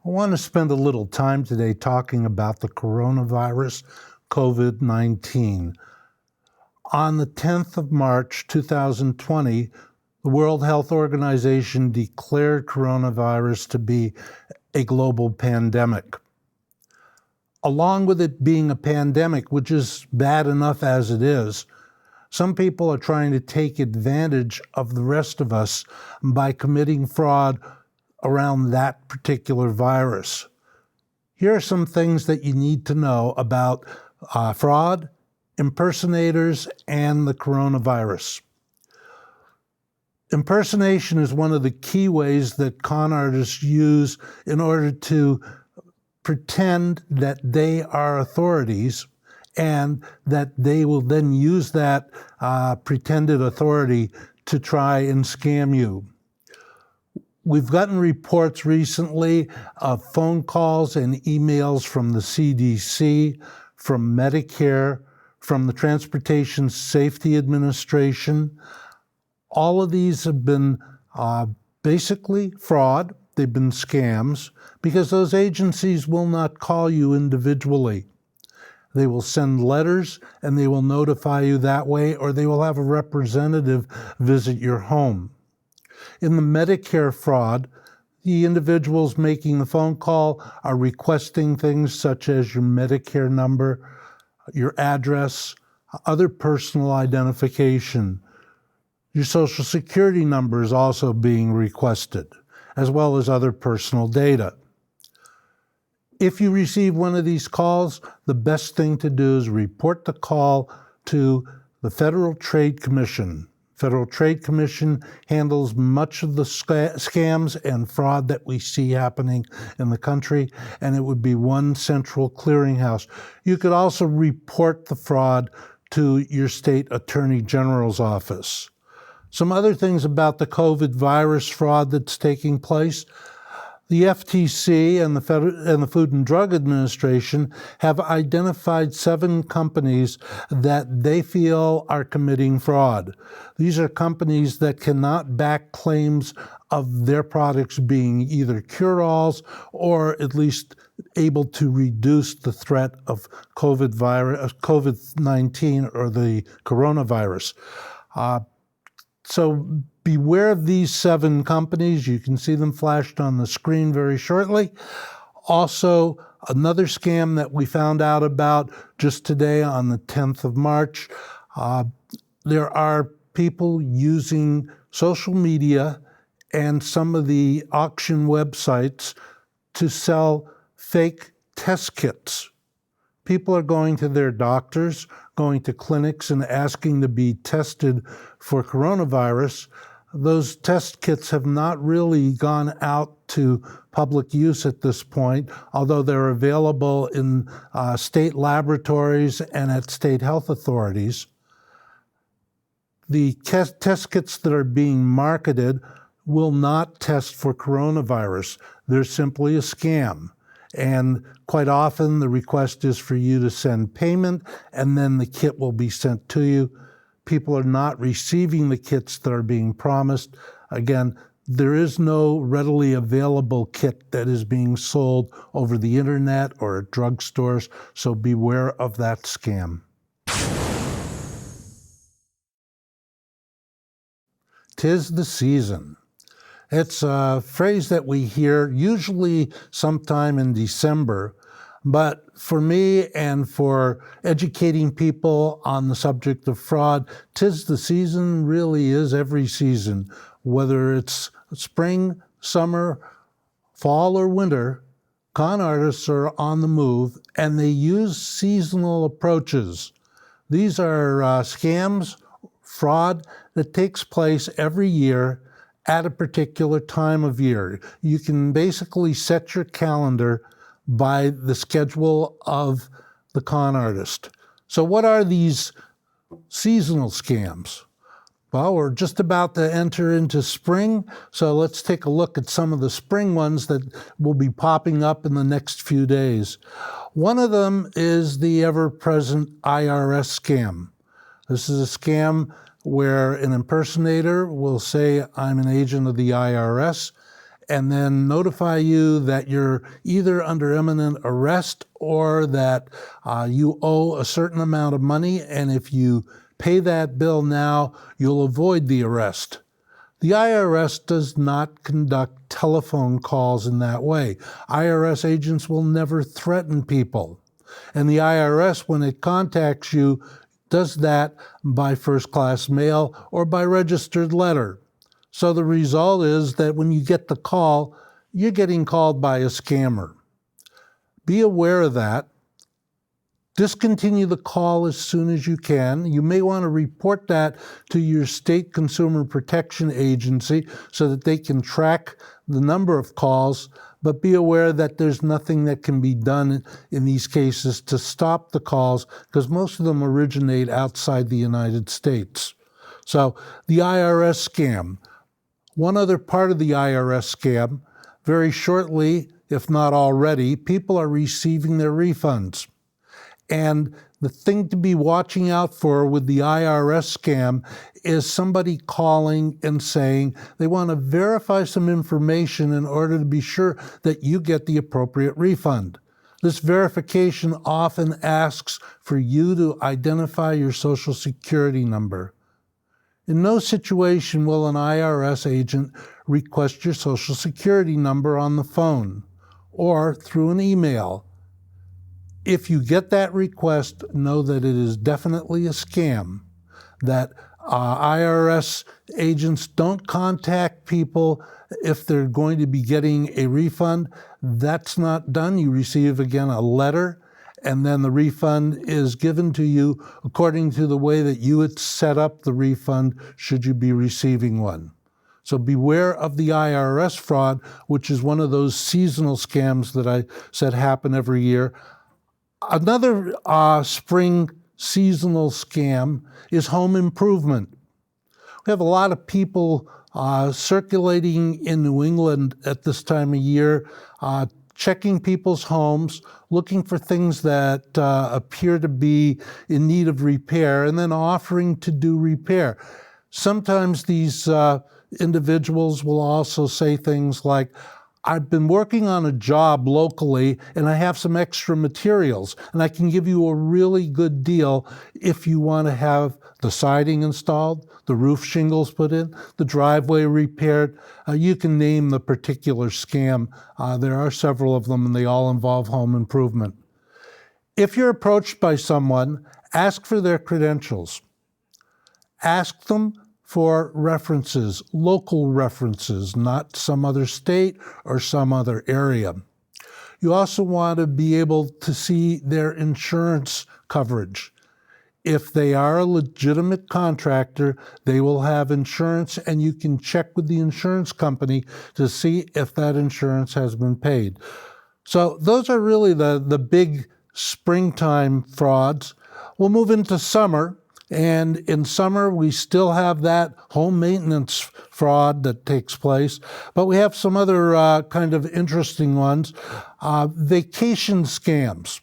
I want to spend a little time today talking about the coronavirus, COVID-19. On the 10th of March, 2020, the World Health Organization declared coronavirus to be a global pandemic. Along with it being a pandemic, which is bad enough as it is, some people are trying to take advantage of the rest of us by committing fraud around that particular virus. Here are some things that you need to know about fraud, impersonators, and the coronavirus. Impersonation is one of the key ways that con artists use in order to pretend that they are authorities and that they will then use that pretended authority to try and scam you. We've gotten reports recently of phone calls and emails from the CDC, from Medicare, from the Transportation Safety Administration. All of these have been basically fraud. They've been scams because those agencies will not call you individually. They will send letters and they will notify you that way, or they will have a representative visit your home. In the Medicare fraud, the individuals making the phone call are requesting things such as your Medicare number, your address, other personal identification. Your Social Security number is also being requested, as well as other personal data. If you receive one of these calls, the best thing to do is report the call to the Federal Trade Commission. Federal Trade Commission handles much of the scams and fraud that we see happening in the country, and it would be one central clearinghouse. You could also report the fraud to your state attorney general's office. Some other things about the COVID virus fraud that's taking place. The FTC and the Food and Drug Administration have identified 7 companies that they feel are committing fraud. These are companies that cannot back claims of their products being either cure-alls or at least able to reduce the threat of COVID-19 or the coronavirus. So beware of these 7 companies. You can see them flashed on the screen very shortly. Also, another scam that we found out about just today on the 10th of March, there are people using social media and some of the auction websites to sell fake test kits. People are going to their doctors, going to clinics and asking to be tested for coronavirus. Those test kits have not really gone out to public use at this point, although they're available in state laboratories and at state health authorities. The test kits that are being marketed will not test for coronavirus. They're simply a scam. And quite often the request is for you to send payment and then the kit will be sent to you. People are not receiving the kits that are being promised. Again, there is no readily available kit that is being sold over the internet or at drugstores, so beware of that scam. 'Tis the season. It's a phrase that we hear usually sometime in December, but for me and for educating people on the subject of fraud, 'tis the season really is every season, whether it's spring, summer, fall, or winter. Con artists are on the move and they use seasonal approaches. These are scams, fraud that takes place every year at a particular time of year. You can basically set your calendar by the schedule of the con artist. So what are these seasonal scams? Well, we're just about to enter into spring, so let's take a look at some of the spring ones that will be popping up in the next few days. One of them is the ever-present IRS scam. This is a scam where an impersonator will say, I'm an agent of the IRS, and then notify you that you're either under imminent arrest or that you owe a certain amount of money, and if you pay that bill now, you'll avoid the arrest. The IRS does not conduct telephone calls in that way. IRS agents will never threaten people. And the IRS, when it contacts you, does that by first-class mail or by registered letter. So the result is that when you get the call, you're getting called by a scammer. Be aware of that. Discontinue the call as soon as you can. You may want to report that to your state consumer protection agency so that they can track the number of calls, but be aware that there's nothing that can be done in these cases to stop the calls because most of them originate outside the United States. So the IRS scam. One other part of the IRS scam, very shortly, if not already, people are receiving their refunds. And the thing to be watching out for with the IRS scam is somebody calling and saying they want to verify some information in order to be sure that you get the appropriate refund. This verification often asks for you to identify your Social Security number. In no situation will an IRS agent request your Social Security number on the phone or through an email. If you get that request, know that it is definitely a scam, that IRS agents don't contact people if they're going to be getting a refund. That's not done. You receive, again, a letter, and then the refund is given to you according to the way that you had set up the refund should you be receiving one. So beware of the IRS fraud, which is one of those seasonal scams that I said happen every year. Another spring seasonal scam is home improvement. We have a lot of people circulating in New England at this time of year, checking people's homes, looking for things that appear to be in need of repair, and then offering to do repair. Sometimes these individuals will also say things like, I've been working on a job locally and I have some extra materials and I can give you a really good deal if you want to have the siding installed, the roof shingles put in, the driveway repaired. You can name the particular scam. There are several of them and they all involve home improvement. If you're approached by someone, ask for their credentials. Ask them for references, local references, not some other state or some other area. You also want to be able to see their insurance coverage. If they are a legitimate contractor, they will have insurance, and you can check with the insurance company to see if that insurance has been paid. So those are really the big springtime frauds. We'll move into summer. And in summer, we still have that home maintenance fraud that takes place, but we have some other kind of interesting ones. Vacation scams.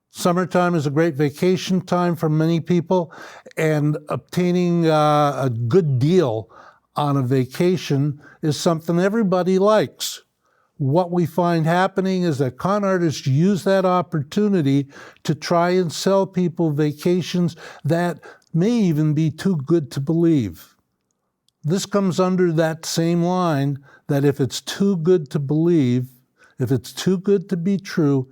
Summertime is a great vacation time for many people, and obtaining a good deal on a vacation is something everybody likes. What we find happening is that con artists use that opportunity to try and sell people vacations that may even be too good to believe. This comes under that same line that if it's too good to believe, if it's too good to be true,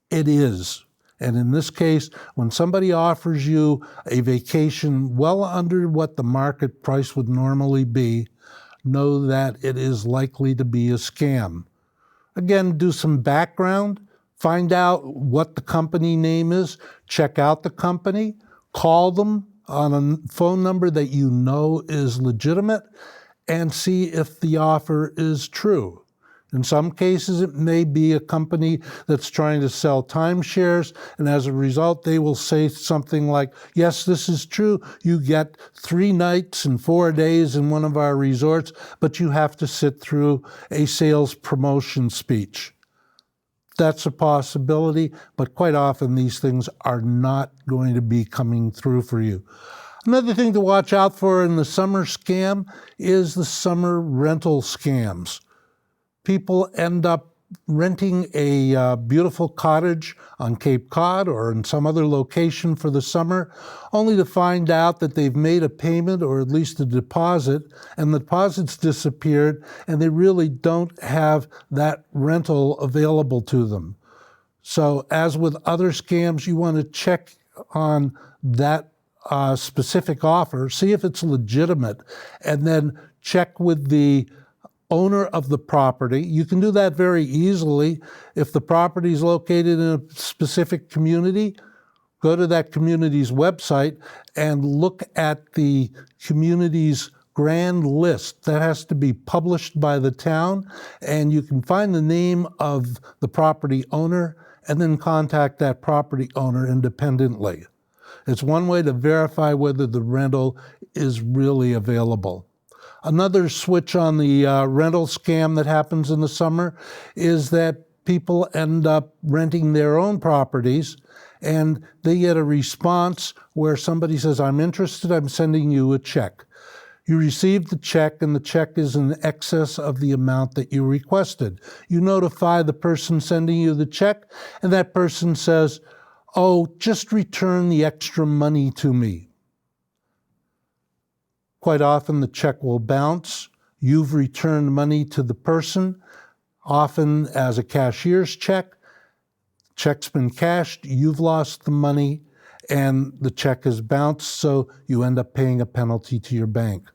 it is. And in this case, when somebody offers you a vacation well under what the market price would normally be, know that it is likely to be a scam. Again, do some background, find out what the company name is, check out the company, call them on a phone number that you know is legitimate, and see if the offer is true. In some cases, it may be a company that's trying to sell timeshares, and as a result, they will say something like, yes, this is true. You get 3 nights and 4 days in one of our resorts, but you have to sit through a sales promotion speech. That's a possibility, but quite often these things are not going to be coming through for you. Another thing to watch out for in the summer scam is the summer rental scams. people end up renting a beautiful cottage on Cape Cod or in some other location for the summer, only to find out that they've made a payment or at least a deposit, and the deposit's disappeared, and they really don't have that rental available to them. So as with other scams, you want to check on that specific offer, see if it's legitimate, and then check with the owner of the property. You can do that very easily. If the property is located in a specific community, go to that community's website and look at the community's grand list. That has to be published by the town, and you can find the name of the property owner and then contact that property owner independently. It's one way to verify whether the rental is really available. Another switch on the rental scam that happens in the summer is that people end up renting their own properties, and they get a response where somebody says, "I'm interested, I'm sending you a check." You receive the check, and the check is in excess of the amount that you requested. You notify the person sending you the check, and that person says, "Oh, just return the extra money to me." Quite often the check will bounce. You've returned money to the person, often as a cashier's check. Check's been cashed, you've lost the money, and the check has bounced, so you end up paying a penalty to your bank.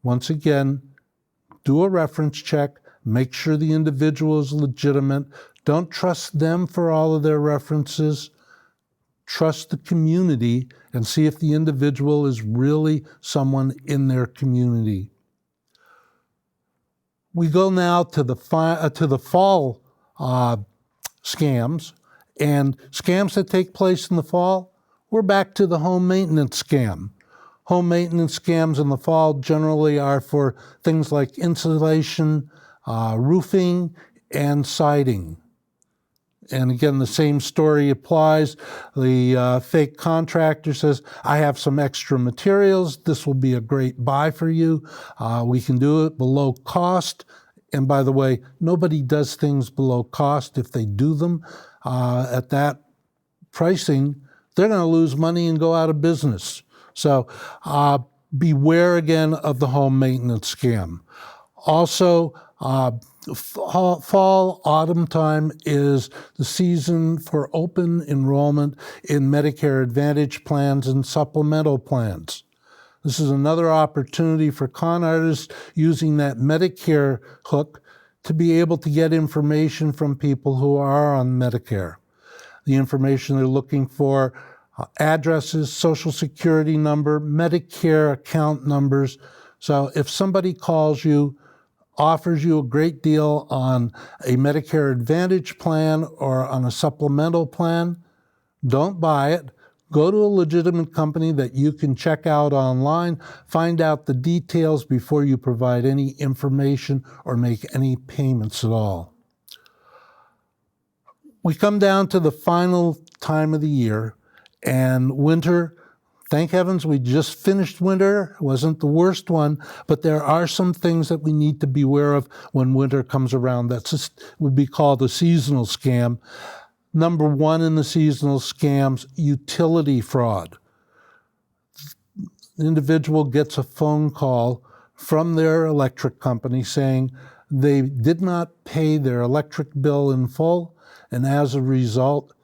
Once again, do a reference check, make sure the individual is legitimate. Don't trust them for all of their references. Trust the community and see if the individual is really someone in their community. We go now to the fall scams, and scams that take place in the fall. We're back to the home maintenance scam. Home maintenance scams in the fall generally are for things like insulation, roofing, and siding. And again, the same story applies. The fake contractor says, "I have some extra materials. This will be a great buy for you. We can do it below cost." And by the way, nobody does things below cost. If they do them at that pricing, they're going to lose money and go out of business. So beware again of the home maintenance scam. Also, fall, autumn time is the season for open enrollment in Medicare Advantage plans and supplemental plans. This is another opportunity for con artists using that Medicare hook to be able to get information from people who are on Medicare. The information they're looking for, addresses, Social Security number, Medicare account numbers. So if somebody calls you, offers you a great deal on a Medicare Advantage plan or on a supplemental plan, don't buy it. Go to a legitimate company that you can check out online, find out the details before you provide any information or make any payments at all. We come down to the final time of the year, and winter. Thank heavens we just finished winter. It wasn't the worst one, but there are some things that we need to be aware of when winter comes around. That would be called a seasonal scam. Number one in the seasonal scams, utility fraud. The individual gets a phone call from their electric company saying they did not pay their electric bill in full, and as a result,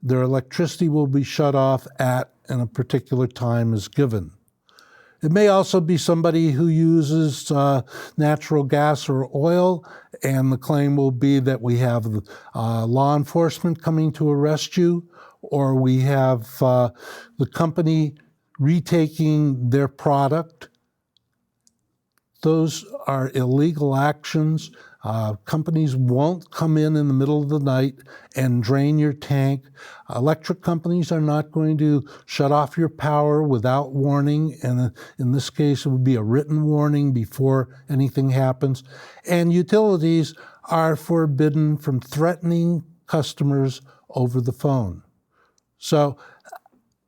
their electricity will be shut off at and a particular time is given. It may also be somebody who uses natural gas or oil, and the claim will be that we have law enforcement coming to arrest you, or we have the company retaking their product. Those are illegal actions. Companies won't come in the middle of the night and drain your tank. Electric companies are not going to shut off your power without warning, and in this case it would be a written warning before anything happens. And utilities are forbidden from threatening customers over the phone. So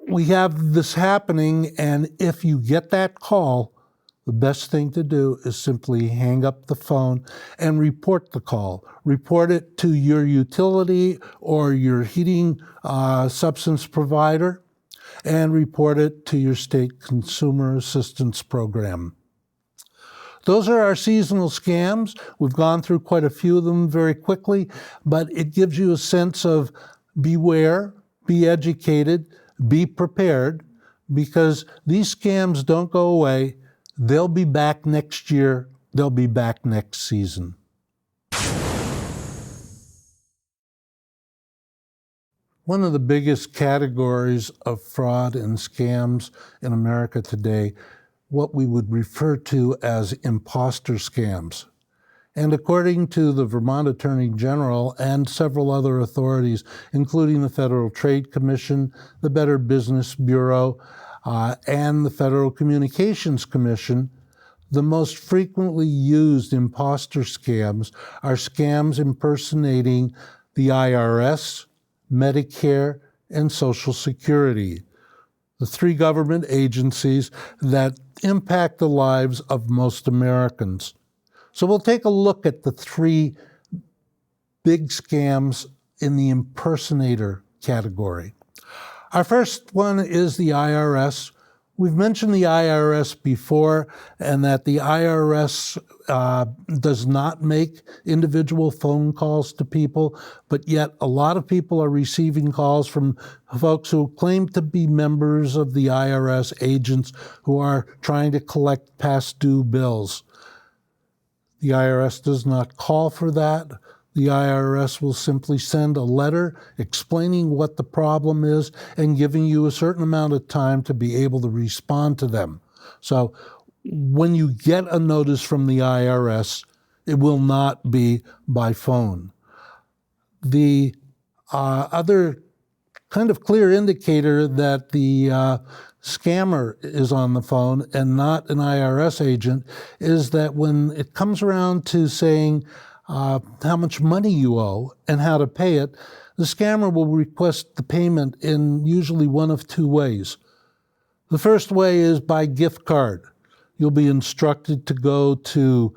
we have this happening, and if you get that call, the best thing to do is simply hang up the phone and report the call. Report it to your utility or your heating substance provider, and report it to your state consumer assistance program. Those are our seasonal scams. We've gone through quite a few of them very quickly, but it gives you a sense of beware, be educated, be prepared, because these scams don't go away. They'll be back next year. They'll be back next season. One of the biggest categories of fraud and scams in America today, what we would refer to as imposter scams. And according to the Vermont Attorney General and several other authorities, including the Federal Trade Commission, the Better Business Bureau, and the Federal Communications Commission, the most frequently used imposter scams are scams impersonating the IRS, Medicare, and Social Security, the three government agencies that impact the lives of most Americans. So we'll take a look at the three big scams in the impersonator category. Our first one is the IRS. We've mentioned the IRS before, and that the IRS does not make individual phone calls to people, but yet a lot of people are receiving calls from folks who claim to be members of the IRS, agents who are trying to collect past due bills. The IRS does not call for that. The IRS will simply send a letter explaining what the problem is and giving you a certain amount of time to be able to respond to them. So when you get a notice from the IRS, it will not be by phone. The other kind of clear indicator that the scammer is on the phone and not an IRS agent is that when it comes around to saying how much money you owe and how to pay it, the scammer will request the payment in usually one of two ways. The first way is by gift card. You'll be instructed to go to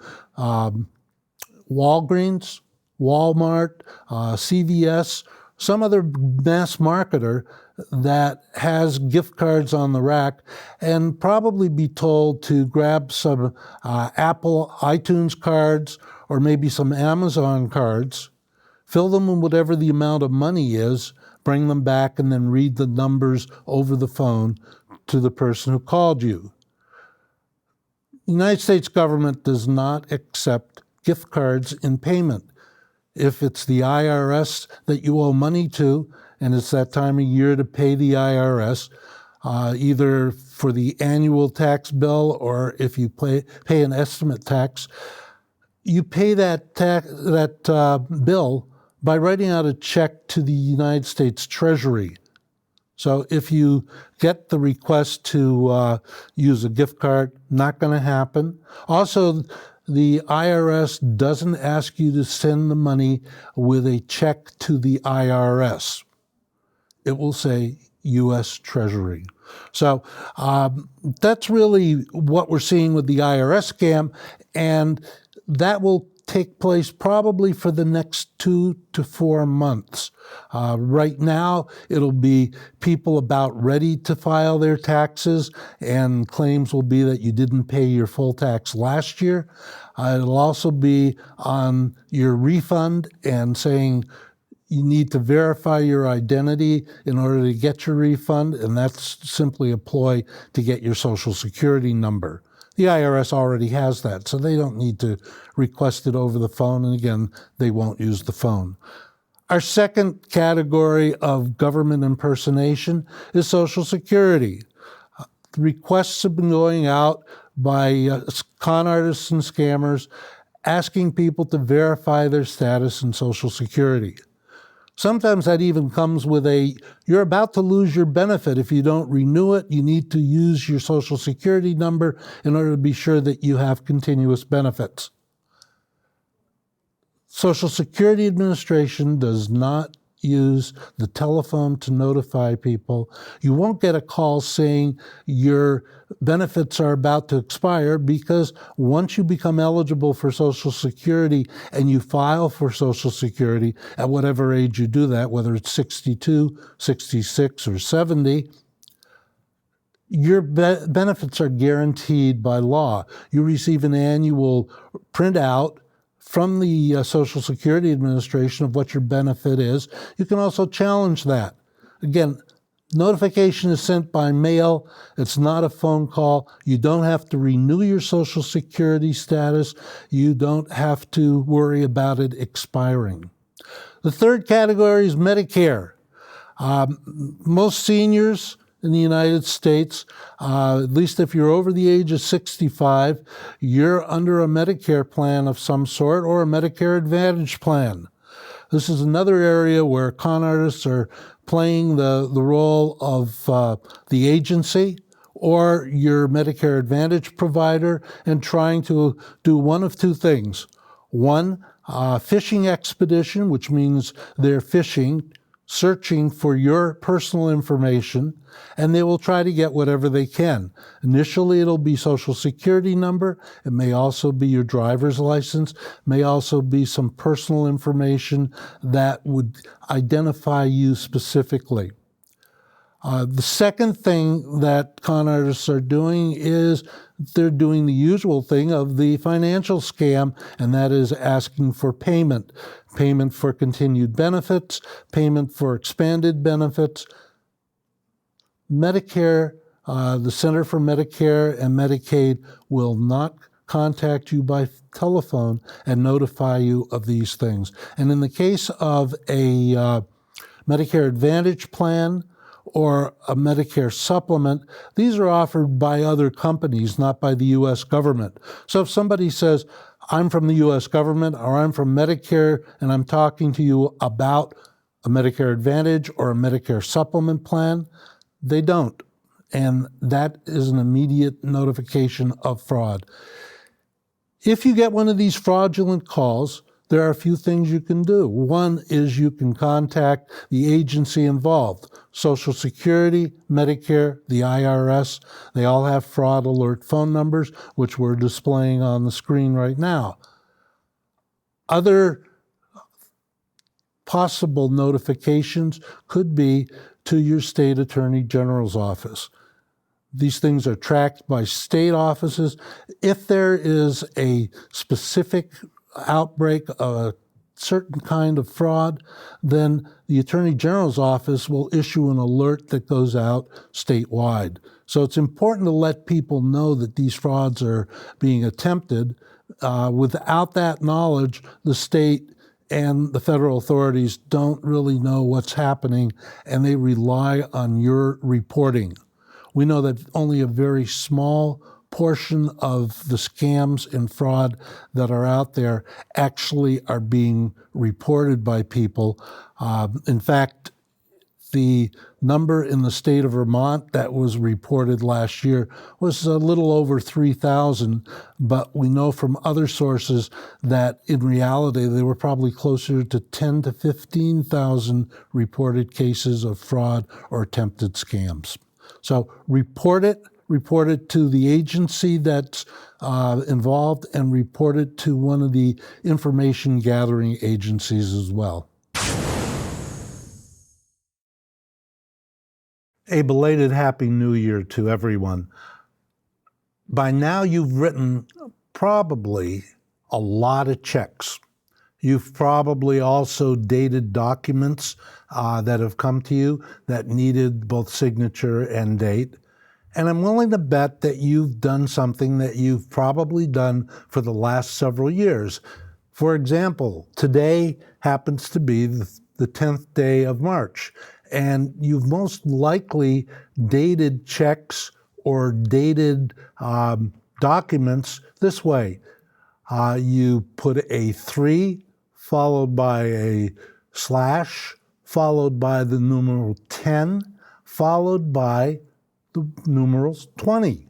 Walgreens, Walmart, CVS, some other mass marketer that has gift cards on the rack, and probably be told to grab some Apple iTunes cards or maybe some Amazon cards, fill them in whatever the amount of money is, bring them back, and then read the numbers over the phone to the person who called you. The United States government does not accept gift cards in payment. If it's the IRS that you owe money to, and it's that time of year to pay the IRS, either for the annual tax bill or if you pay an estimate tax, you pay that bill by writing out a check to the United States Treasury. So if you get the request to use a gift card, not going to happen. Also, the IRS doesn't ask you to send the money with a check to the IRS. It will say U.S. Treasury. So that's really what we're seeing with the IRS scam, and that will take place probably for the next 2 to 4 months. Right now, it'll be people about ready to file their taxes, and claims will be that you didn't pay your full tax last year. It'll also be on your refund and saying you need to verify your identity in order to get your refund, and that's simply a ploy to get your Social Security number. The IRS already has that, so they don't need to request it over the phone, and again, they won't use the phone. Our second category of government impersonation is Social Security. The requests have been going out by con artists and scammers asking people to verify their status in Social Security. Sometimes that even comes with you're about to lose your benefit. If you don't renew it, you need to use your Social Security number in order to be sure that you have continuous benefits. Social Security Administration does not use the telephone to notify people. You won't get a call saying your benefits are about to expire, because once you become eligible for Social Security and you file for Social Security at whatever age you do that, whether it's 62, 66, or 70, your benefits are guaranteed by law. You receive an annual printout from the Social Security Administration of what your benefit is. You can also challenge that. Again, notification is sent by mail. It's not a phone call. You don't have to renew your Social Security status. You don't have to worry about it expiring. The third category is Medicare. Most seniors in the United States, at least if you're over the age of 65, you're under a Medicare plan of some sort, or a Medicare Advantage plan. This is another area where con artists are playing the role of the agency or your Medicare Advantage provider and trying to do one of two things. One, phishing expedition, which means they're phishing, searching for your personal information, and they will try to get whatever they can. Initially, it'll be Social Security number. It may also be your driver's license, may also be some personal information that would identify you specifically. The second thing that con artists are doing is they're doing the usual thing of the financial scam, and that is asking for payment. Payment for continued benefits, payment for expanded benefits. Medicare, the Center for Medicare and Medicaid will not contact you by telephone and notify you of these things. And in the case of a Medicare Advantage plan or a Medicare supplement, these are offered by other companies, not by the U.S. government. So if somebody says, I'm from the U.S. government or I'm from Medicare and I'm talking to you about a Medicare Advantage or a Medicare supplement plan, they don't. And that is an immediate notification of fraud. If you get one of these fraudulent calls, there are a few things you can do. One is you can contact the agency involved. Social Security, Medicare, the IRS, they all have fraud alert phone numbers, which we're displaying on the screen right now. Other possible notifications could be to your state attorney general's office. These things are tracked by state offices. If there is a specific outbreak of a certain kind of fraud, then the Attorney General's office will issue an alert that goes out statewide. So it's important to let people know that these frauds are being attempted. Without that knowledge, the state and the federal authorities don't really know what's happening, and they rely on your reporting. We know that only a very small portion of the scams and fraud that are out there actually are being reported by people. In fact, the number in the state of Vermont that was reported last year was a little over 3,000, but we know from other sources that in reality they were probably closer to 10 to 15,000 reported cases of fraud or attempted scams. So report it to the agency that's involved, and report it to one of the information gathering agencies as well. A belated Happy New Year to everyone. By now you've written probably a lot of checks. You've probably also dated documents that have come to you that needed both signature and date. And I'm willing to bet that you've done something that you've probably done for the last several years. For example, today happens to be the 10th day of March, and you've most likely dated checks or dated documents this way. You put a 3 followed by a slash, followed by the numeral 10, followed by the numerals 20.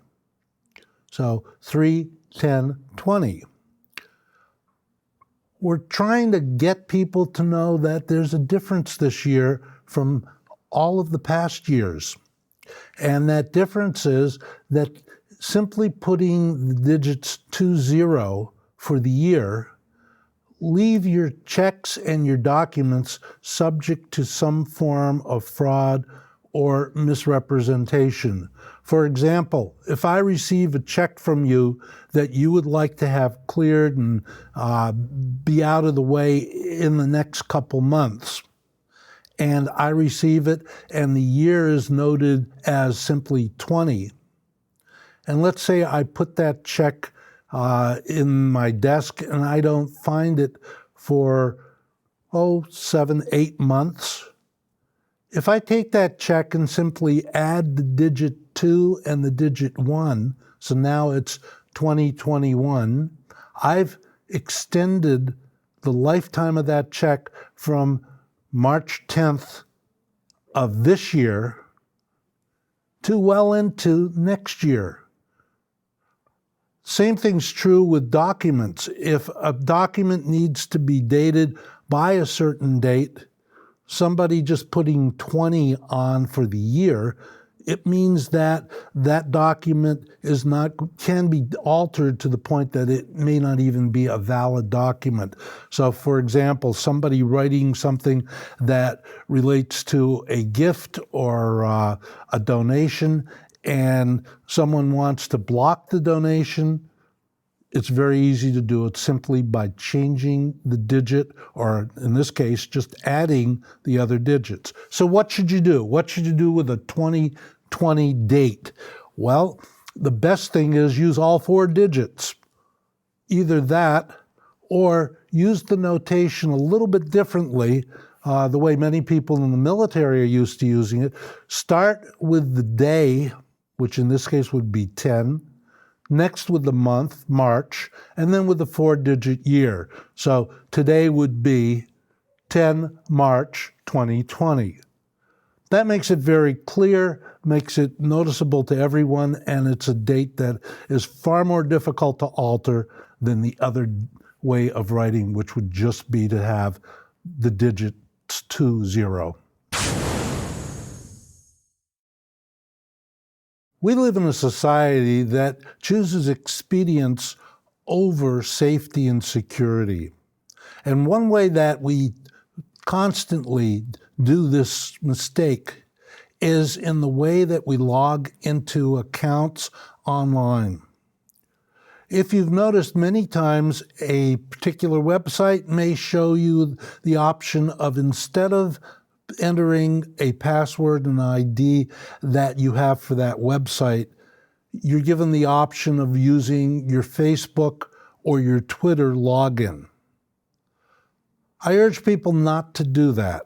So 3, 10, 20. we're trying to get people to know that there's a difference this year from all of the past years. And that difference is that simply putting the digits 20 for the year leave your checks and your documents subject to some form of fraud or misrepresentation. For example, if I receive a check from you that you would like to have cleared and be out of the way in the next couple months, and I receive it and the year is noted as simply 20, and let's say I put that check in my desk and I don't find it for, 7, 8 months. If I take that check and simply add the digit 2 and the digit 1, so now it's 2021, I've extended the lifetime of that check from March 10th of this year to well into next year. Same thing's true with documents. If a document needs to be dated by a certain date, somebody just putting 20 on for the year, it means that that document can be altered to the point that it may not even be a valid document. So for example, somebody writing something that relates to a gift or a donation, and someone wants to block the donation, it's very easy to do it simply by changing the digit, or in this case, just adding the other digits. So what should you do? What should you do with a 2020 date? Well, the best thing is use all 4 digits. Either that, or use the notation a little bit differently, the way many people in the military are used to using it. Start with the day, which in this case would be 10, next with the month, March, and then with the 4-digit year. So today would be 10 March 2020. That makes it very clear, makes it noticeable to everyone, and it's a date that is far more difficult to alter than the other way of writing, which would just be to have the digits 20. We live in a society that chooses expedience over safety and security. And one way that we constantly do this mistake is in the way that we log into accounts online. If you've noticed, many times a particular website may show you the option of, instead of entering a password and ID that you have for that website, you're given the option of using your Facebook or your Twitter login. I urge people not to do that.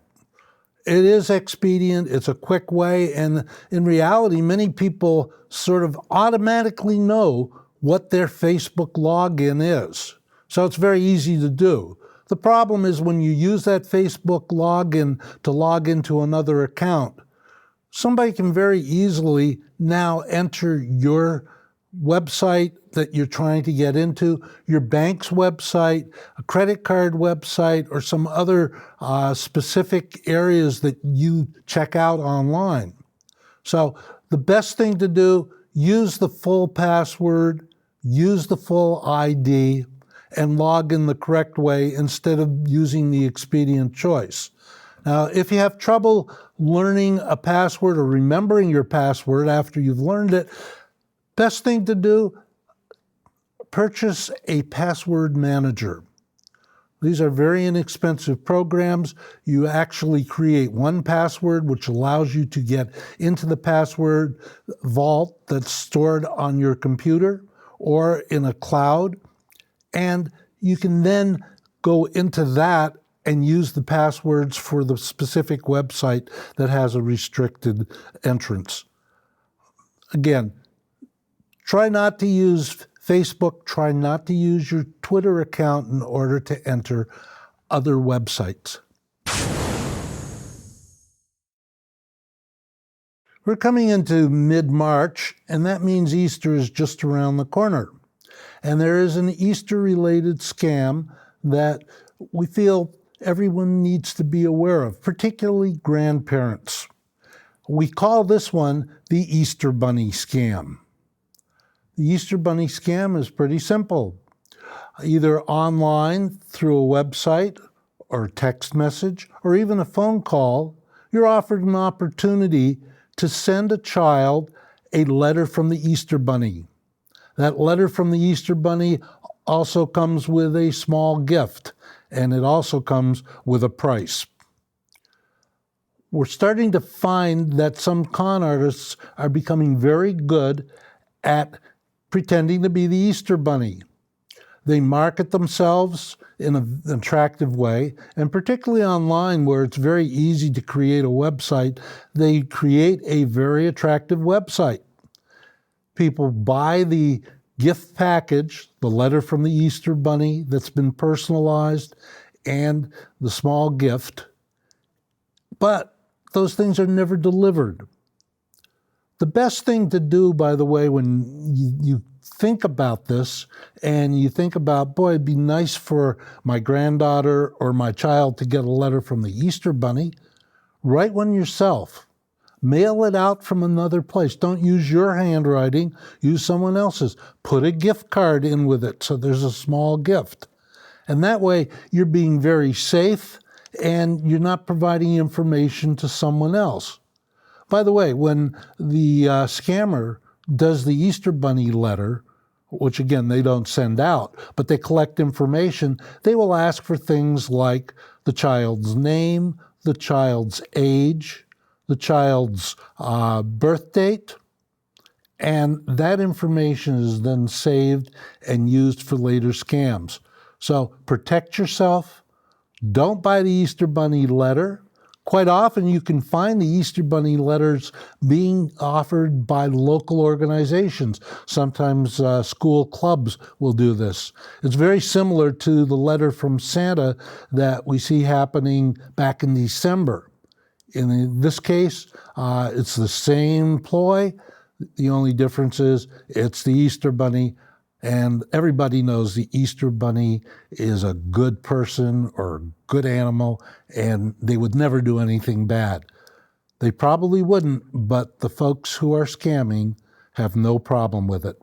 It is expedient, it's a quick way, and in reality, many people sort of automatically know what their Facebook login is. So it's very easy to do. The problem is when you use that Facebook login to log into another account, somebody can very easily now enter your website that you're trying to get into, your bank's website, a credit card website, or some other specific areas that you check out online. So the best thing to do, use the full password, use the full ID, and log in the correct way instead of using the expedient choice. Now, if you have trouble learning a password or remembering your password after you've learned it, best thing to do, purchase a password manager. These are very inexpensive programs. You actually create one password, which allows you to get into the password vault that's stored on your computer or in a cloud. And you can then go into that and use the passwords for the specific website that has a restricted entrance. Again, try not to use Facebook, try not to use your Twitter account in order to enter other websites. We're coming into mid-March, and that means Easter is just around the corner. And there is an Easter-related scam that we feel everyone needs to be aware of, particularly grandparents. We call this one the Easter Bunny scam. The Easter Bunny scam is pretty simple. Either online through a website or text message or even a phone call, you're offered an opportunity to send a child a letter from the Easter Bunny. That letter from the Easter Bunny also comes with a small gift, and it also comes with a price. We're starting to find that some con artists are becoming very good at pretending to be the Easter Bunny. They market themselves in an attractive way, and particularly online where it's very easy to create a website, they create a very attractive website. People buy the gift package, the letter from the Easter Bunny that's been personalized, and the small gift, but those things are never delivered. The best thing to do, by the way, when you think about this and you think about, boy, it'd be nice for my granddaughter or my child to get a letter from the Easter Bunny, write one yourself. Mail it out from another place. Don't use your handwriting, use someone else's. Put a gift card in with it so there's a small gift. And that way you're being very safe and you're not providing information to someone else. By the way, when the scammer does the Easter Bunny letter, which again they don't send out, but they collect information, they will ask for things like the child's name, the child's age, the child's birth date, and that information is then saved and used for later scams. So protect yourself. Don't buy the Easter Bunny letter. Quite often you can find the Easter Bunny letters being offered by local organizations. Sometimes school clubs will do this. It's very similar to the letter from Santa that we see happening back in December. In this case, it's the same ploy. The only difference is it's the Easter Bunny, and everybody knows the Easter Bunny is a good person or a good animal, and they would never do anything bad. They probably wouldn't, but the folks who are scamming have no problem with it.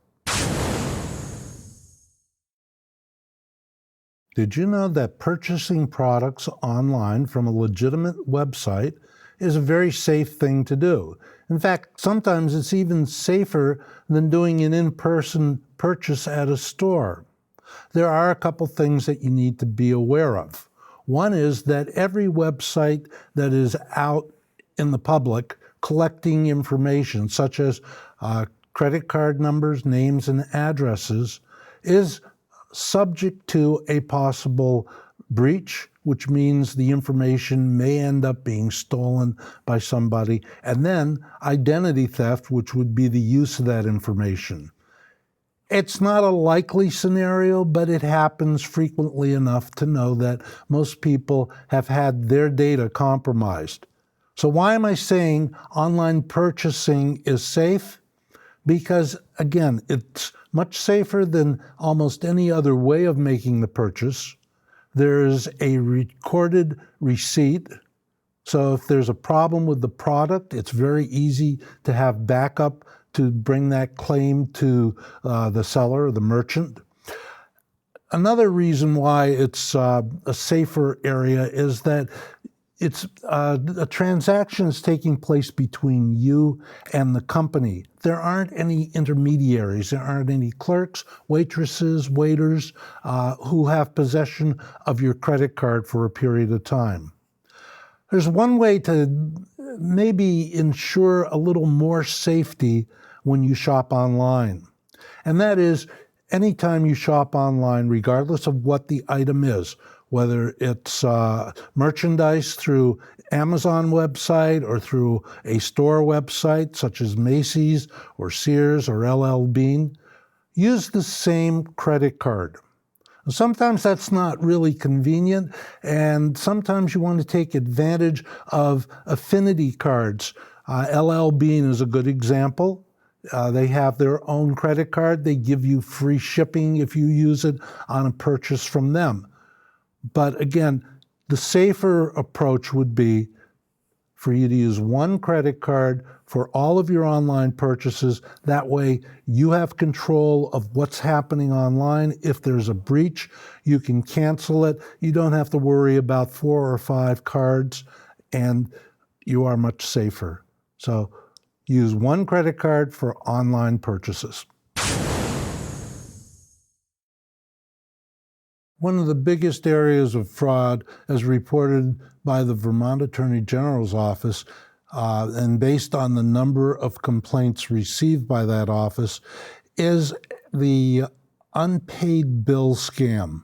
Did you know that purchasing products online from a legitimate website is a very safe thing to do? In fact, sometimes it's even safer than doing an in-person purchase at a store. There are a couple things that you need to be aware of. One is that every website that is out in the public collecting information, such as credit card numbers, names, and addresses, is subject to a possible breach, which means the information may end up being stolen by somebody, and then identity theft, which would be the use of that information. It's not a likely scenario, but it happens frequently enough to know that most people have had their data compromised. So why am I saying online purchasing is safe? Because, again, it's much safer than almost any other way of making the purchase. There's a recorded receipt. So if there's a problem with the product, it's very easy to have backup to bring that claim to the seller or the merchant. Another reason why it's a safer area is that it's a transaction is taking place between you and the company. There aren't any intermediaries. There aren't any clerks, waitresses, waiters who have possession of your credit card for a period of time. There's one way to maybe ensure a little more safety when you shop online, and that is anytime you shop online, regardless of what the item is, whether it's merchandise through Amazon website or through a store website such as Macy's or Sears or LL Bean, use the same credit card. Sometimes that's not really convenient, and sometimes you want to take advantage of affinity cards. LL Bean is a good example. They have their own credit card. They give you free shipping if you use it on a purchase from them. But again, the safer approach would be for you to use one credit card for all of your online purchases. That way you have control of what's happening online. If there's a breach, you can cancel it. You don't have to worry about 4 or 5 cards, and you are much safer. So use one credit card for online purchases. One of the biggest areas of fraud, as reported by the Vermont Attorney General's office, and based on the number of complaints received by that office, is the unpaid bill scam.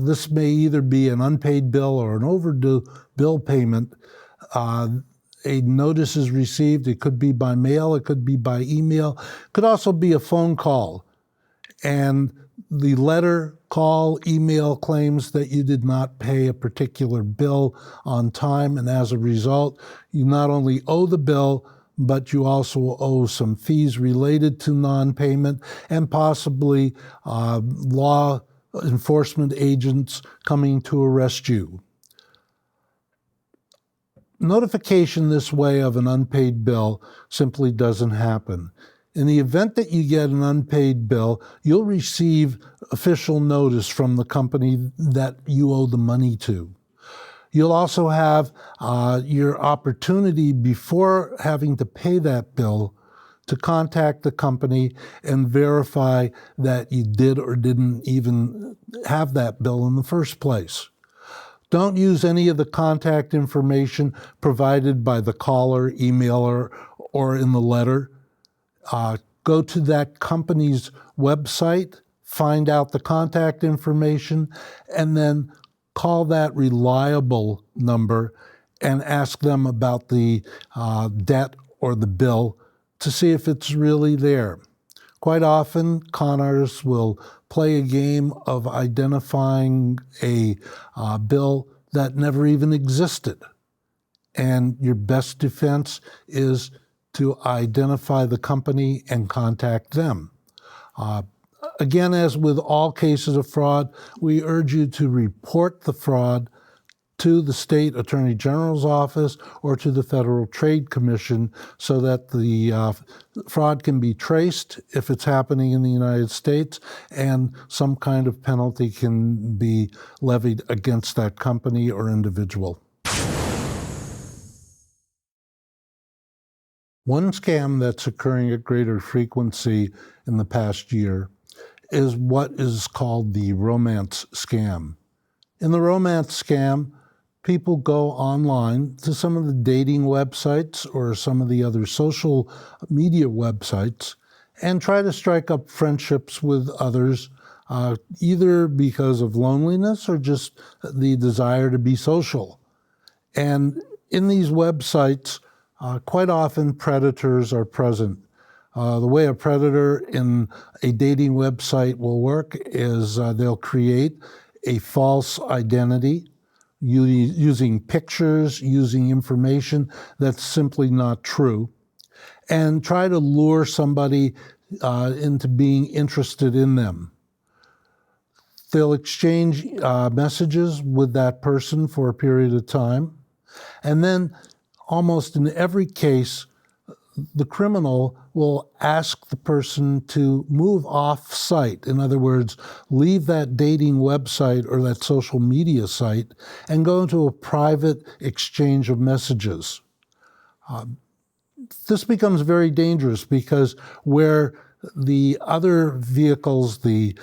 This may either be an unpaid bill or an overdue bill payment. A notice is received. It could be by mail. It could be by email. It could also be a phone call. And the letter, call, email claims that you did not pay a particular bill on time, and as a result, you not only owe the bill, but you also owe some fees related to non-payment, and possibly law enforcement agents coming to arrest you. Notification this way of an unpaid bill simply doesn't happen. In the event that you get an unpaid bill, you'll receive official notice from the company that you owe the money to. You'll also have your opportunity before having to pay that bill to contact the company and verify that you did or didn't even have that bill in the first place. Don't use any of the contact information provided by the caller, emailer, or in the letter. Go to that company's website, find out the contact information, and then call that reliable number and ask them about the debt or the bill to see if it's really there. Quite often, con artists will play a game of identifying a bill that never even existed. And your best defense is to identify the company and contact them. Again, as with all cases of fraud, we urge you to report the fraud to the state attorney general's office or to the Federal Trade Commission so that the fraud can be traced if it's happening in the United States, and some kind of penalty can be levied against that company or individual. One scam that's occurring at greater frequency in the past year is what is called the romance scam. In the romance scam, people go online to some of the dating websites or some of the other social media websites and try to strike up friendships with others, either because of loneliness or just the desire to be social. And in these websites, quite often predators are present. The way a predator in a dating website will work is they'll create a false identity using pictures, using information that's simply not true, and try to lure somebody into being interested in them. They'll exchange messages with that person for a period of time, and then almost in every case, the criminal will ask the person to move off site. In other words, leave that dating website or that social media site and go into a private exchange of messages. This becomes very dangerous because where the other vehicles, the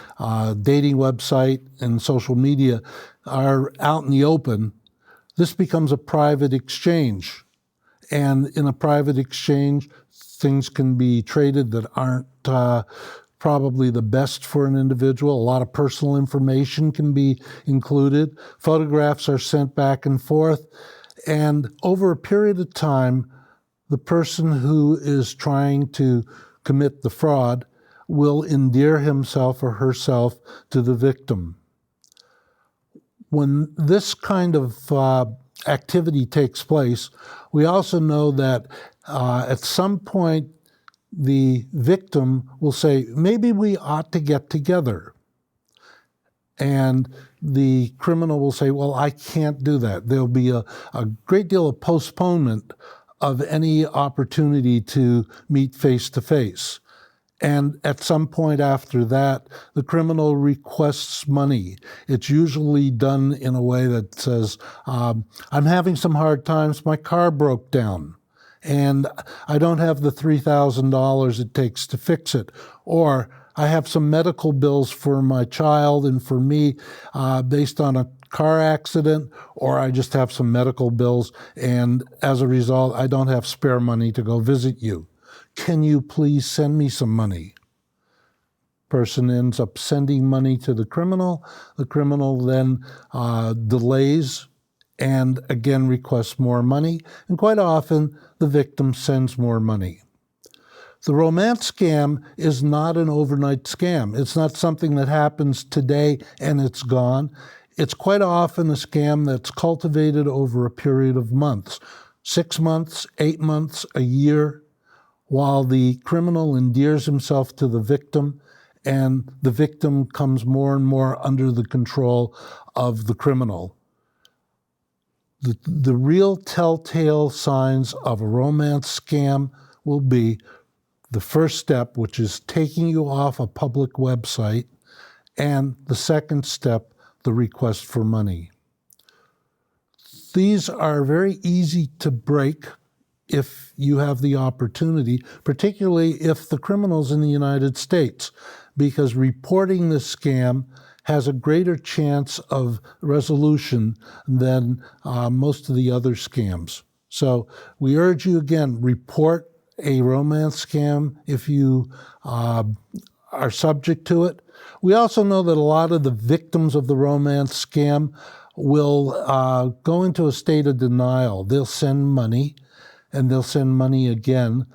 dating website and social media, are out in the open, this becomes a private exchange. And in a private exchange, things can be traded that aren't probably the best for an individual. A lot of personal information can be included. Photographs are sent back and forth. And over a period of time, the person who is trying to commit the fraud will endear himself or herself to the victim. When this kind of activity takes place, we also know that at some point the victim will say, maybe we ought to get together. And the criminal will say, well, I can't do that. There'll be a great deal of postponement of any opportunity to meet face to face. And at some point after that, the criminal requests money. It's usually done in a way that says, I'm having some hard times, my car broke down, and I don't have the $3,000 it takes to fix it. Or I have some medical bills for my child and for me based on a car accident, or I just have some medical bills, and as a result, I don't have spare money to go visit you. Can you please send me some money? Person ends up sending money to the criminal. The criminal then delays and again requests more money, and quite often the victim sends more money. The romance scam is not an overnight scam. It's not something that happens today and it's gone. It's quite often a scam that's cultivated over a period of months, 6 months, 8 months, a year, while the criminal endears himself to the victim and the victim comes more and more under the control of the criminal. The real telltale signs of a romance scam will be the first step, which is taking you off a public website, and the second step, the request for money. These are very easy to break if you have the opportunity, particularly if the criminal's in the United States, because reporting this scam has a greater chance of resolution than most of the other scams. So we urge you again, report a romance scam if you are subject to it. We also know that a lot of the victims of the romance scam will go into a state of denial. They'll send money, and they'll send money again.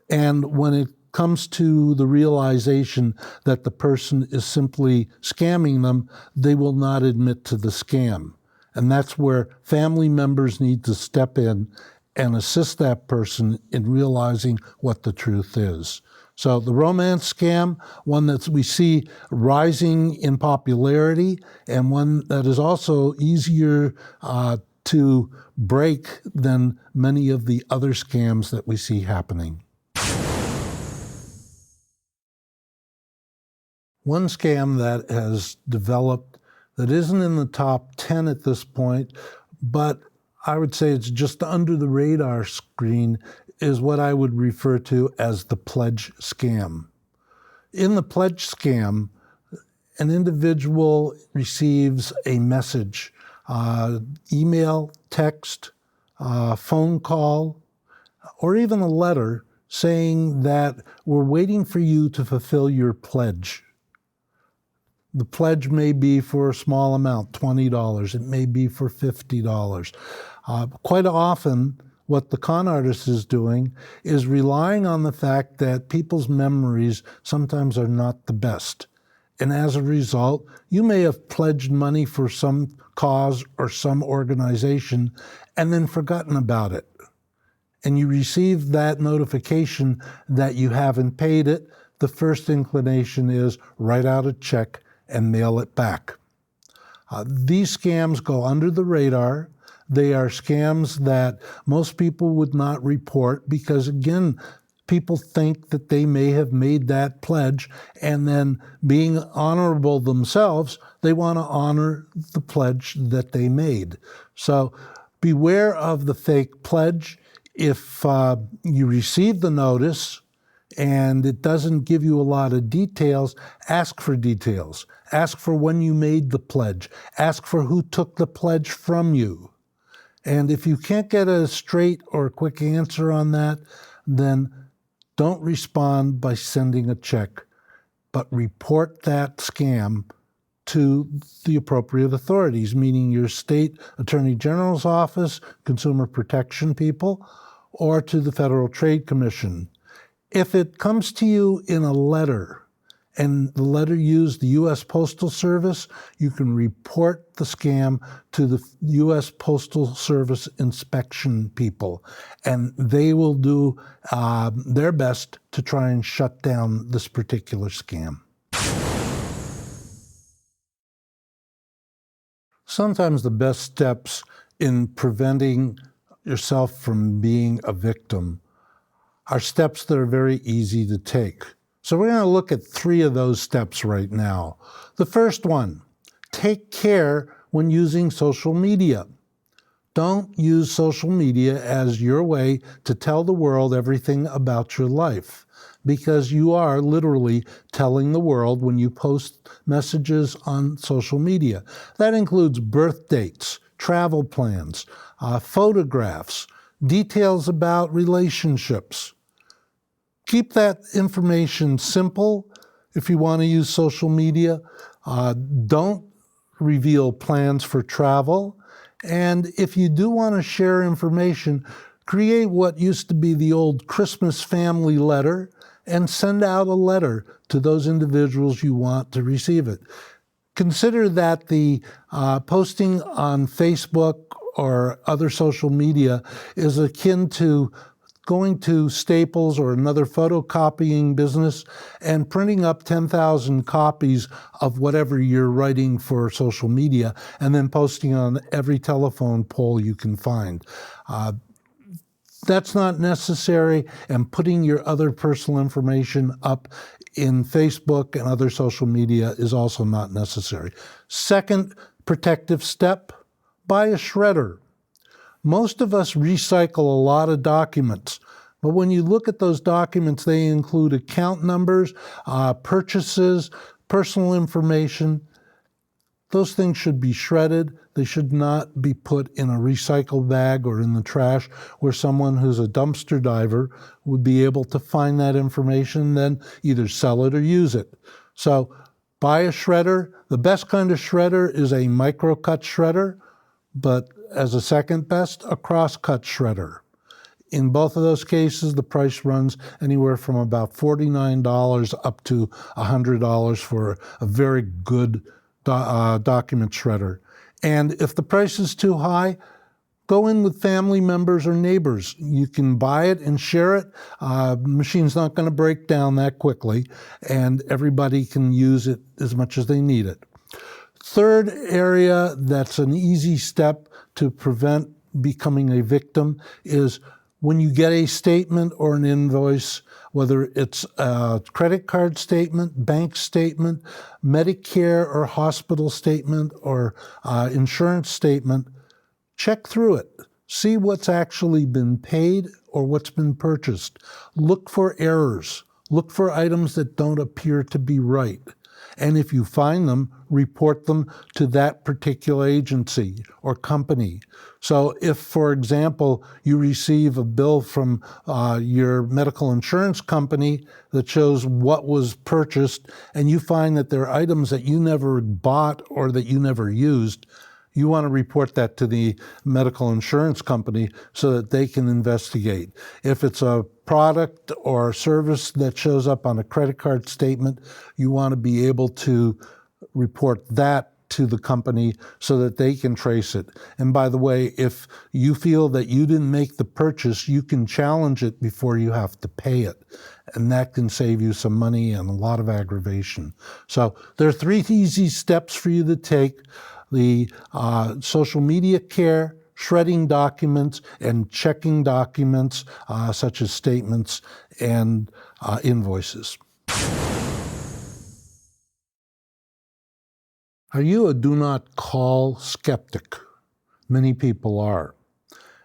And when it comes to the realization that the person is simply scamming them, they will not admit to the scam. And that's where family members need to step in and assist that person in realizing what the truth is. So the romance scam, one that we see rising in popularity, and one that is also easier to break than many of the other scams that we see happening. One scam that has developed that isn't in the top 10 at this point, but I would say it's just under the radar screen, is what I would refer to as the pledge scam. In the pledge scam, an individual receives a message, email, text, phone call, or even a letter saying that we're waiting for you to fulfill your pledge. The pledge may be for a small amount, $20. It may be for $50. Quite often, what the con artist is doing is relying on the fact that people's memories sometimes are not the best. And as a result, you may have pledged money for some cause or some organization and then forgotten about it. And you receive that notification that you haven't paid it. The first inclination is write out a check and mail it back. These scams go under the radar. They are scams that most people would not report because, again, people think that they may have made that pledge, and then being honorable themselves, they want to honor the pledge that they made. So beware of the fake pledge. If you receive the notice and it doesn't give you a lot of details, ask for details. Ask for when you made the pledge. Ask for who took the pledge from you. And if you can't get a straight or quick answer on that, then don't respond by sending a check, but report that scam to the appropriate authorities, meaning your state attorney general's office, consumer protection people, or to the Federal Trade Commission. If it comes to you in a letter, and the letter used the U.S. Postal Service, you can report the scam to the U.S. Postal Service inspection people, and they will do their best to try and shut down this particular scam. Sometimes the best steps in preventing yourself from being a victim are steps that are very easy to take. So we're going to look at 3 of those steps right now. The first one, take care when using social media. Don't use social media as your way to tell the world everything about your life, because you are literally telling the world when you post messages on social media. That includes birth dates, travel plans, photographs, details about relationships. Keep that information simple if you want to use social media. Don't reveal plans for travel. And if you do want to share information, create what used to be the old Christmas family letter and send out a letter to those individuals you want to receive it. Consider that the posting on Facebook or other social media is akin to going to Staples or another photocopying business and printing up 10,000 copies of whatever you're writing for social media and then posting on every telephone pole you can find. That's not necessary, and putting your other personal information up in Facebook and other social media is also not necessary. Second protective step, buy a shredder. Most of us recycle a lot of documents, but when you look at those documents, they include account numbers, purchases, personal information. Those things should be shredded. They should not be put in a recycle bag or in the trash where someone who's a dumpster diver would be able to find that information and then either sell it or use it. So buy a shredder. The best kind of shredder is a micro-cut shredder, but as a second best, a cross-cut shredder. In both of those cases, the price runs anywhere from about $49 up to $100 for a very good document shredder. And if the price is too high, go in with family members or neighbors. You can buy it and share it. The machine's not going to break down that quickly, and everybody can use it as much as they need it. Third area that's an easy step to prevent becoming a victim is when you get a statement or an invoice, whether it's a credit card statement, bank statement, Medicare or hospital statement, or insurance statement, check through it. See what's actually been paid or what's been purchased. Look for errors. Look for items that don't appear to be right. And if you find them, report them to that particular agency or company. So if, for example, you receive a bill from your medical insurance company that shows what was purchased, and you find that there are items that you never bought or that you never used, you want to report that to the medical insurance company so that they can investigate. If it's a product or service that shows up on a credit card statement, you want to be able to report that to the company so that they can trace it. And by the way, if you feel that you didn't make the purchase, you can challenge it before you have to pay it. And that can save you some money and a lot of aggravation. So there are 3 easy steps for you to take: the social media care, shredding documents, and checking documents such as statements and invoices. Are you a do not call skeptic? Many people are.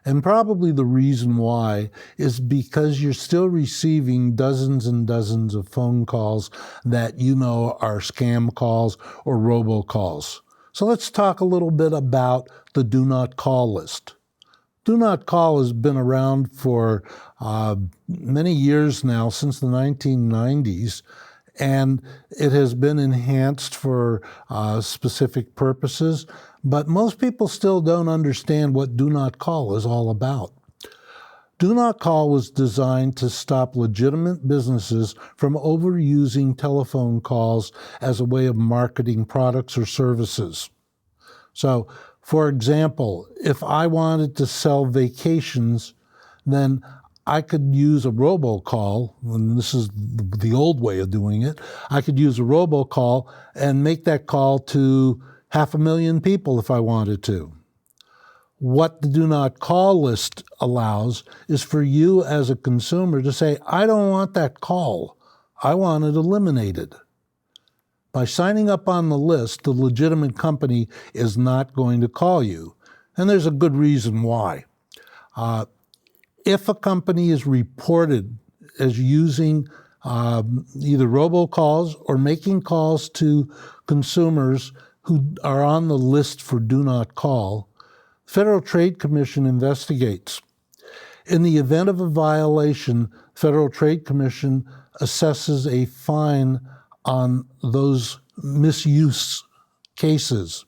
And probably the reason why is because you're still receiving dozens and dozens of phone calls that you know are scam calls or robocalls. So let's talk a little bit about the do not call list. Do not call has been around for many years now, since the 1990s, and it has been enhanced for specific purposes, but most people still don't understand what do not call is all about. Do not call was designed to stop legitimate businesses from overusing telephone calls as a way of marketing products or services. So, for example, if I wanted to sell vacations, then I could use a robocall, and this is the old way of doing it. I could use a robocall and make that call to, 500,000 people if I wanted to. What the do not call list allows is for you as a consumer to say, I don't want that call. I want it eliminated. By signing up on the list, the legitimate company is not going to call you. And there's a good reason why. If a company is reported as using either robocalls or making calls to consumers who are on the list for do not call, Federal Trade Commission investigates. In the event of a violation, Federal Trade Commission assesses a fine on those misuse cases.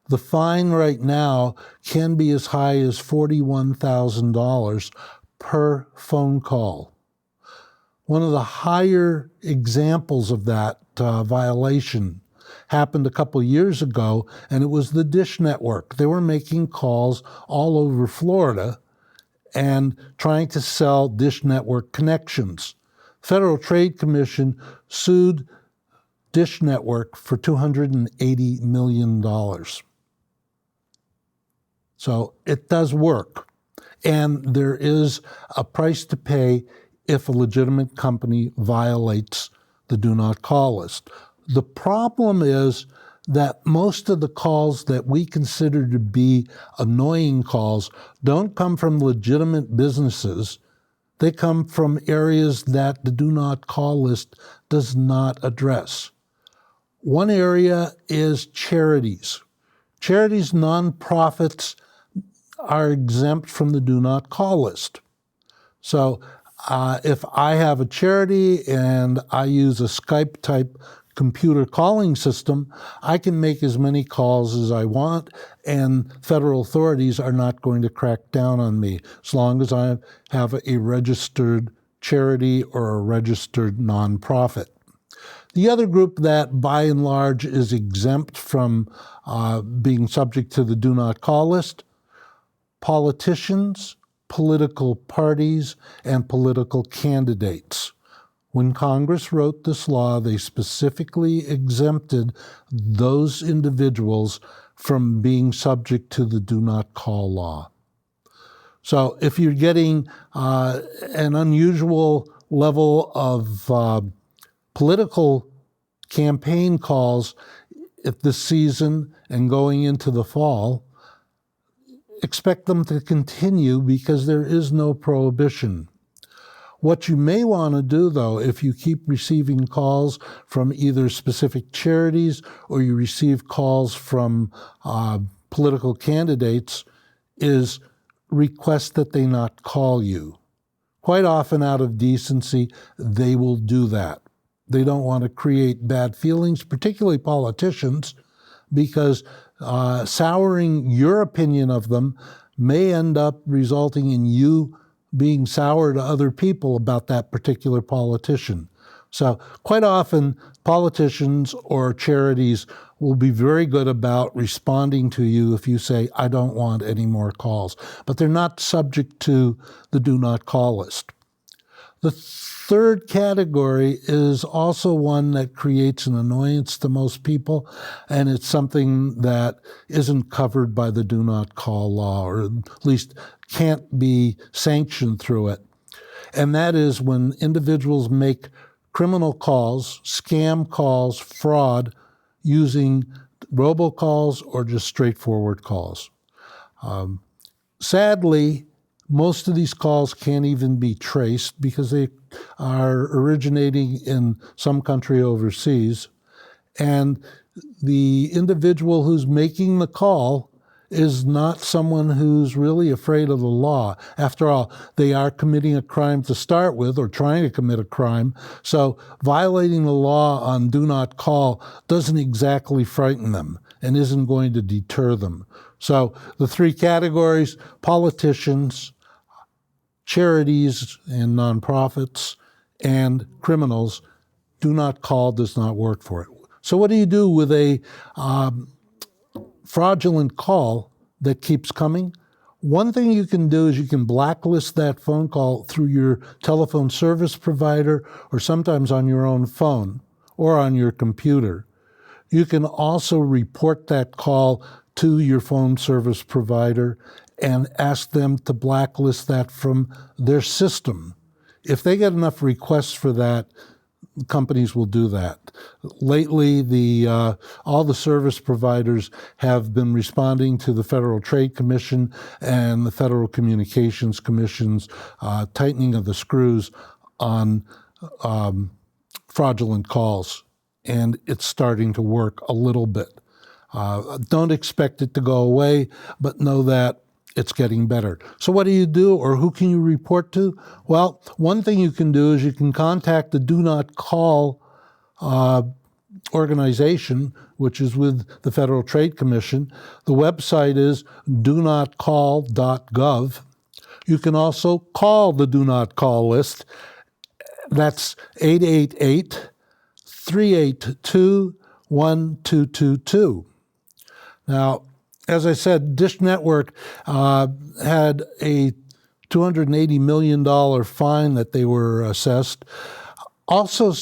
The fine right now can be as high as $41,000 per phone call. One of the higher examples of that violation happened a couple years ago, and it was the Dish Network. They were making calls all over Florida and trying to sell Dish Network connections. Federal Trade Commission sued Dish Network for $280 million. So it does work. And there is a price to pay if a legitimate company violates the do not call list. The problem is that most of the calls that we consider to be annoying calls don't come from legitimate businesses. They come from areas that the do not call list does not address. One area is charities. Charities, nonprofits are exempt from the do not call list. So if I have a charity and I use a Skype type computer calling system, I can make as many calls as I want, and federal authorities are not going to crack down on me as long as I have a registered charity or a registered nonprofit. The other group that by and large is exempt from being subject to the do not call list: politicians, political parties, and political candidates. When Congress wrote this law, they specifically exempted those individuals from being subject to the do not call law. So if you're getting an unusual level of political campaign calls at this season and going into the fall, expect them to continue because there is no prohibition. What you may want to do, though, if you keep receiving calls from either specific charities or you receive calls from political candidates, is request that they not call you. Quite often, out of decency, they will do that. They don't want to create bad feelings, particularly politicians, because souring your opinion of them may end up resulting in you being sour to other people about that particular politician. So quite often, politicians or charities will be very good about responding to you if you say, I don't want any more calls. But they're not subject to the do not call list. The third category is also one that creates an annoyance to most people, and it's something that isn't covered by the do not call law, or at least can't be sanctioned through it. And that is when individuals make criminal calls, scam calls, fraud, using robocalls or just straightforward calls. Sadly, most of these calls can't even be traced because they are originating in some country overseas. And the individual who's making the call is not someone who's really afraid of the law. After all, they are committing a crime to start with, or trying to commit a crime. So violating the law on do not call doesn't exactly frighten them and isn't going to deter them. So the three categories: politicians, charities and nonprofits, and criminals. Do not call does not work for it. So what do you do with a fraudulent call that keeps coming? One thing you can do is you can blacklist that phone call through your telephone service provider, or sometimes on your own phone or on your computer. You can also report that call to your phone service provider and ask them to blacklist that from their system. If they get enough requests for that, companies will do that. Lately, all the service providers have been responding to the Federal Trade Commission and the Federal Communications Commission's tightening of the screws on fraudulent calls, and it's starting to work a little bit. Don't expect it to go away, but know that it's getting better. So what do you do, or who can you report to? Well, one thing you can do is you can contact the Do Not Call organization, which is with the Federal Trade Commission. The website is donotcall.gov. You can also call the Do Not Call list. That's 888-382-1222. Now, as I said, Dish Network had a $280 million fine that they were assessed. Also,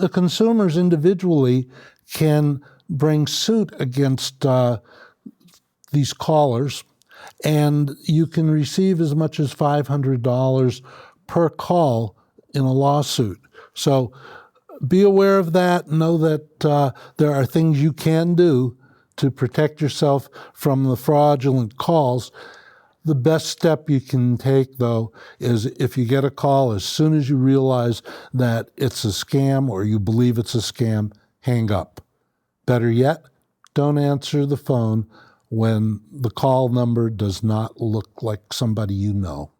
consumers individually can bring suit against these callers, and you can receive as much as $500 per call in a lawsuit. So be aware of that. Know that there are things you can do to protect yourself from the fraudulent calls. The best step you can take, though, is if you get a call, as soon as you realize that it's a scam or you believe it's a scam, hang up. Better yet, don't answer the phone when the call number does not look like somebody you know.